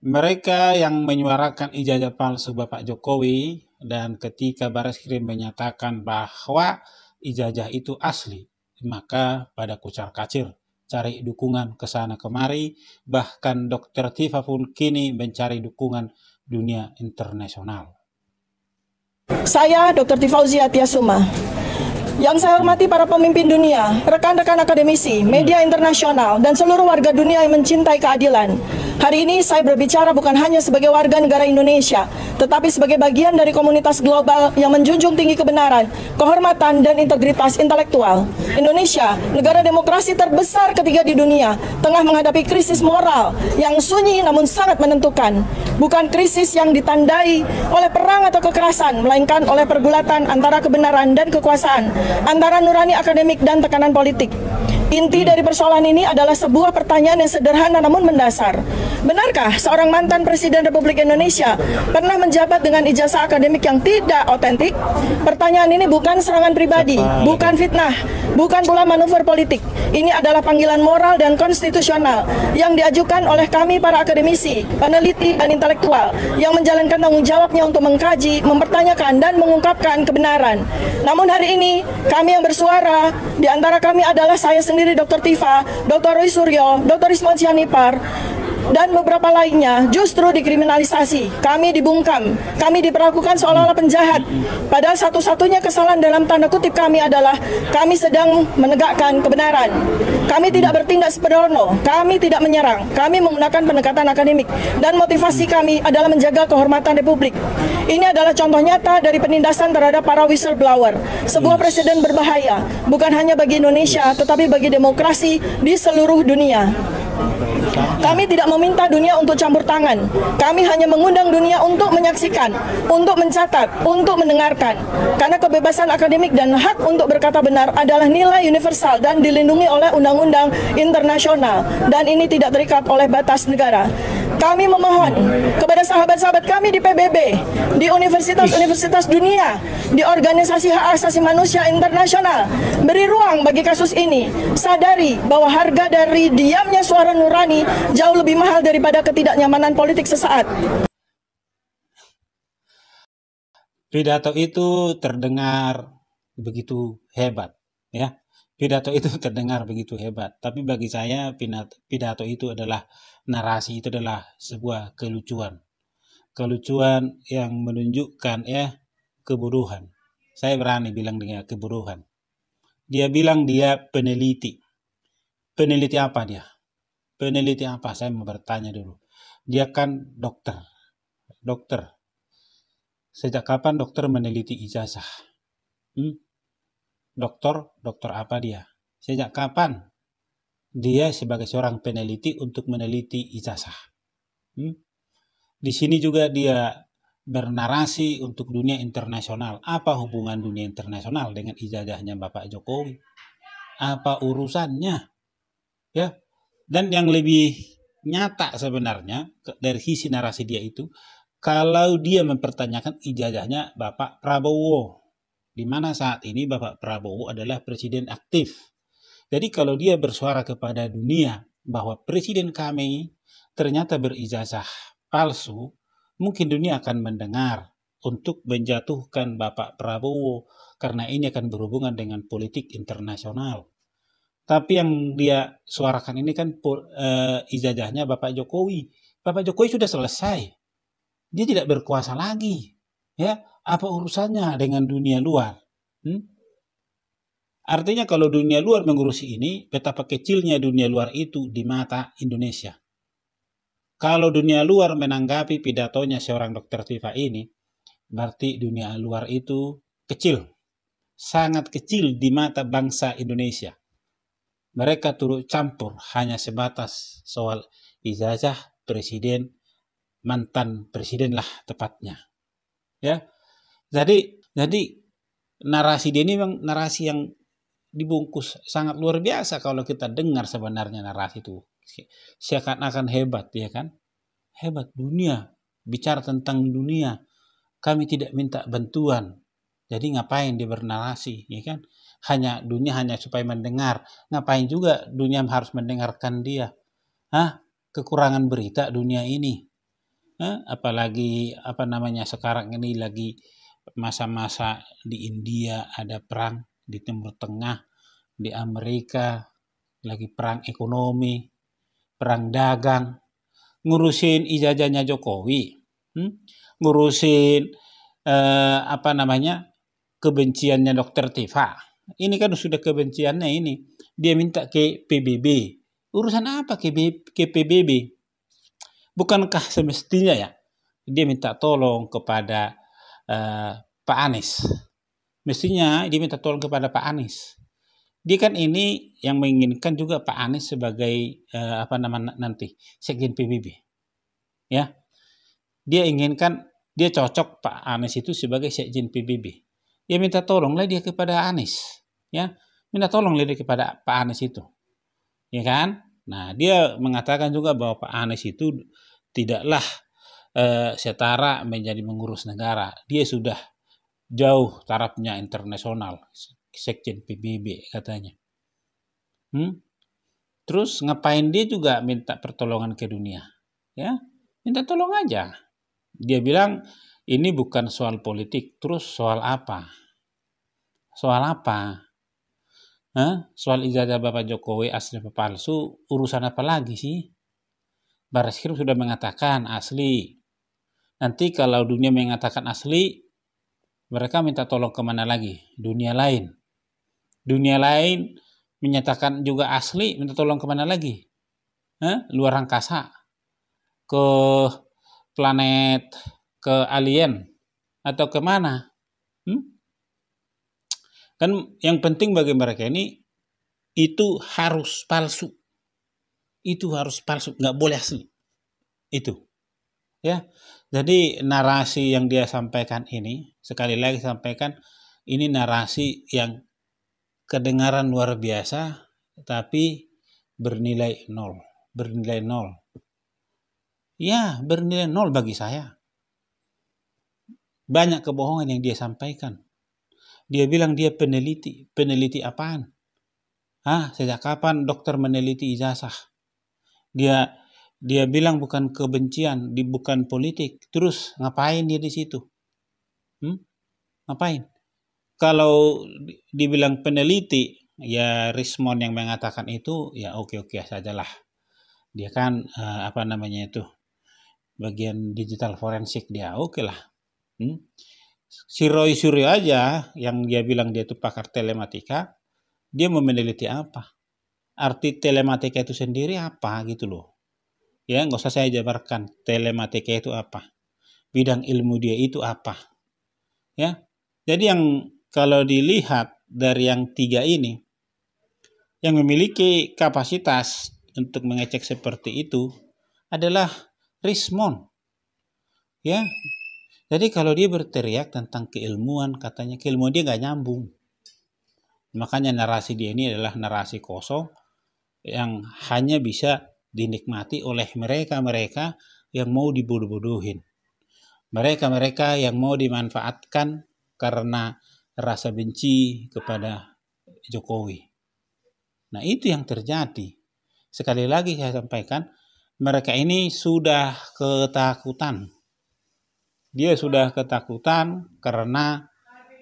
Mereka yang menyuarakan ijazah palsu Bapak Jokowi dan ketika Bareskrim menyatakan bahwa ijazah itu asli, maka pada kucar-kacir cari dukungan ke sana kemari, bahkan Dr. Tifa pun kini mencari dukungan dunia internasional. Saya Dr. Tifauzia Tiasuma. Yang saya hormati para pemimpin dunia, rekan-rekan akademisi, media internasional, dan seluruh warga dunia yang mencintai keadilan. Hari ini saya berbicara bukan hanya sebagai warga negara Indonesia, tetapi sebagai bagian dari komunitas global yang menjunjung tinggi kebenaran, kehormatan, dan integritas intelektual. Indonesia, negara demokrasi terbesar ketiga di dunia, tengah menghadapi krisis moral yang sunyi namun sangat menentukan. Bukan krisis yang ditandai oleh perang atau kekerasan, melainkan oleh pergulatan antara kebenaran dan kekuasaan, antara nurani akademik dan tekanan politik. Inti dari persoalan ini adalah sebuah pertanyaan yang sederhana namun mendasar. Benarkah seorang mantan Presiden Republik Indonesia pernah menjabat dengan ijazah akademik yang tidak otentik? Pertanyaan ini bukan serangan pribadi, bukan fitnah, bukan pula manuver politik. Ini adalah panggilan moral dan konstitusional yang diajukan oleh kami para akademisi, peneliti, dan intelektual yang menjalankan tanggung jawabnya untuk mengkaji, mempertanyakan, dan mengungkapkan kebenaran. Namun hari ini, kami yang bersuara, di antara kami adalah saya sendiri Dr. Tifa, Dr. Roy Suryo, Dr. Ismon Sianipar, dan beberapa lainnya justru dikriminalisasi. Kami dibungkam, kami diperlakukan seolah-olah penjahat. Padahal satu-satunya kesalahan dalam tanda kutip kami adalah kami sedang menegakkan kebenaran. Kami tidak bertindak sembrono, kami tidak menyerang, kami menggunakan pendekatan akademik, dan motivasi kami adalah menjaga kehormatan Republik. Ini adalah contoh nyata dari penindasan terhadap para whistleblower. Sebuah presiden berbahaya, bukan hanya bagi Indonesia, tetapi bagi demokrasi di seluruh dunia. Kami tidak meminta dunia untuk campur tangan. Kami hanya mengundang dunia untuk menyaksikan, untuk mencatat, untuk mendengarkan. Karena kebebasan akademik dan hak untuk berkata benar adalah nilai universal dan dilindungi oleh undang-undang internasional. Dan ini tidak terikat oleh batas negara. Kami memohon kepada sahabat-sahabat kami di PBB, di universitas-universitas dunia, di organisasi hak asasi manusia internasional, beri ruang bagi kasus ini. Sadari bahwa harga dari diamnya suara nurani jauh lebih mahal daripada ketidaknyamanan politik sesaat. Pidato itu terdengar begitu hebat, ya. Pidato itu terdengar begitu hebat, tapi bagi saya pidato itu adalah narasi, itu adalah sebuah kelucuan. Kelucuan yang menunjukkan kebodohan. Saya berani bilang dengan kebodohan. Dia bilang dia peneliti. Peneliti apa dia? Peneliti apa? Saya mau bertanya dulu. Dia kan dokter. Dokter. Sejak kapan dokter meneliti ijazah? Dokter apa dia? Sejak kapan dia sebagai seorang peneliti untuk meneliti ijazah? Di sini juga dia bernarasi untuk dunia internasional. Apa hubungan dunia internasional dengan ijazahnya Bapak Jokowi? Apa urusannya? Ya. Dan yang lebih nyata sebenarnya dari sisi narasi dia itu, kalau dia mempertanyakan ijazahnya Bapak Prabowo, di mana saat ini Bapak Prabowo adalah presiden aktif. Jadi kalau dia bersuara kepada dunia bahwa presiden kami ternyata berijazah palsu, mungkin dunia akan mendengar untuk menjatuhkan Bapak Prabowo karena ini akan berhubungan dengan politik internasional. Tapi yang dia suarakan ini kan ijazahnya Bapak Jokowi. Bapak Jokowi sudah selesai. Dia tidak berkuasa lagi. Ya, apa urusannya dengan dunia luar? Artinya kalau dunia luar mengurusi ini, betapa kecilnya dunia luar itu di mata Indonesia. Kalau dunia luar menanggapi pidatonya seorang Dr. Tifa ini, berarti dunia luar itu kecil. Sangat kecil di mata bangsa Indonesia. Mereka turut campur hanya sebatas soal ijazah presiden, mantan presiden lah tepatnya. Ya. Jadi narasi dia ini memang narasi yang dibungkus sangat luar biasa kalau kita dengar sebenarnya narasi itu. Seakan-akan hebat, ya kan? Hebat dunia, bicara tentang dunia. Kami tidak minta bantuan. Jadi ngapain dia bernarasi, ya kan? Dunia hanya supaya mendengar. Ngapain juga dunia harus mendengarkan dia? Kekurangan berita dunia ini. Apalagi sekarang ini lagi masa-masa di India ada perang, di Timur Tengah, di Amerika lagi perang ekonomi, perang dagang, ngurusin ijazahnya Jokowi, ngurusin kebenciannya Dr. Tifa. Ini kan sudah kebenciannya ini. Dia minta ke PBB. Urusan apa ke PBB? Bukankah semestinya ya dia minta tolong kepada Pak Anies? Mestinya dia minta tolong kepada Pak Anies. Dia kan ini yang menginginkan juga Pak Anies sebagai nanti sekjen PBB. Ya. Dia inginkan, dia cocok Pak Anies itu sebagai sekjen PBB. Dia minta tolonglah dia kepada Anies. Ya. Minta tolonglah dia kepada Pak Anies itu. Ya kan? Nah, dia mengatakan juga bahwa Pak Anies itu tidaklah setara menjadi mengurus negara. Dia sudah jauh tarafnya internasional, sekjen PBB katanya. Terus ngapain dia juga minta pertolongan ke dunia? Ya, minta tolong aja. Dia bilang ini bukan soal politik. Terus soal apa? Soal apa? Soal ijazah Bapak Jokowi asli apa palsu, urusan apa lagi sih? Barreskrim sudah mengatakan asli. Nanti kalau dunia mengatakan asli, mereka minta tolong kemana lagi? Dunia lain. Dunia lain menyatakan juga asli, minta tolong kemana lagi? Luar angkasa? Ke planet, ke alien? Atau kemana? Kan yang penting bagi mereka ini itu harus palsu. Itu harus palsu, nggak boleh asli. Itu. Ya. Jadi narasi yang dia sampaikan ini, sekali lagi sampaikan, ini narasi yang kedengaran luar biasa, tapi bernilai nol. Bernilai nol. Ya, bernilai nol bagi saya. Banyak kebohongan yang dia sampaikan. Dia bilang dia peneliti. Peneliti apaan? Sejak kapan dokter meneliti ijazah? Dia bilang bukan kebencian, bukan politik. Terus ngapain dia di situ? Ngapain? Kalau dibilang peneliti, ya Rismon yang mengatakan itu, ya oke-oke sajalah. Dia kan bagian digital forensik dia, oke lah. Si Roy Suryo aja yang dia bilang dia itu pakar telematika, dia mau meneliti apa? Arti telematika itu sendiri apa gitu loh. Ya, nggak usah saya jabarkan telematika itu apa. Bidang ilmu dia itu apa. Ya. Jadi yang kalau dilihat dari yang tiga ini, yang memiliki kapasitas untuk mengecek seperti itu adalah Rismon. Ya. Jadi kalau dia berteriak tentang keilmuan, katanya keilmuan dia nggak nyambung. Makanya narasi dia ini adalah narasi kosong yang hanya bisa dinikmati oleh mereka-mereka yang mau dibodoh-bodohin. Mereka-mereka yang mau dimanfaatkan karena rasa benci kepada Jokowi. Nah, itu yang terjadi. Sekali lagi saya sampaikan, mereka ini sudah ketakutan. Dia sudah ketakutan karena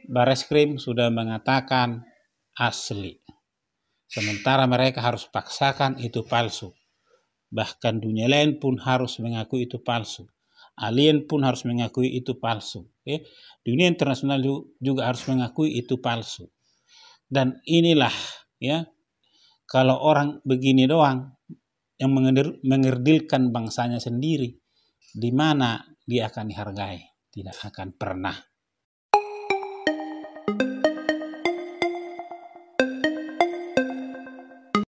Barreskrim sudah mengatakan asli. Sementara mereka harus paksakan itu palsu. Bahkan dunia lain pun harus mengakui itu palsu. Alien pun harus mengakui itu palsu. Dunia internasional juga harus mengakui itu palsu. Dan inilah ya, kalau orang begini doang yang mengerdilkan bangsanya sendiri, di mana dia akan dihargai? Tidak akan pernah.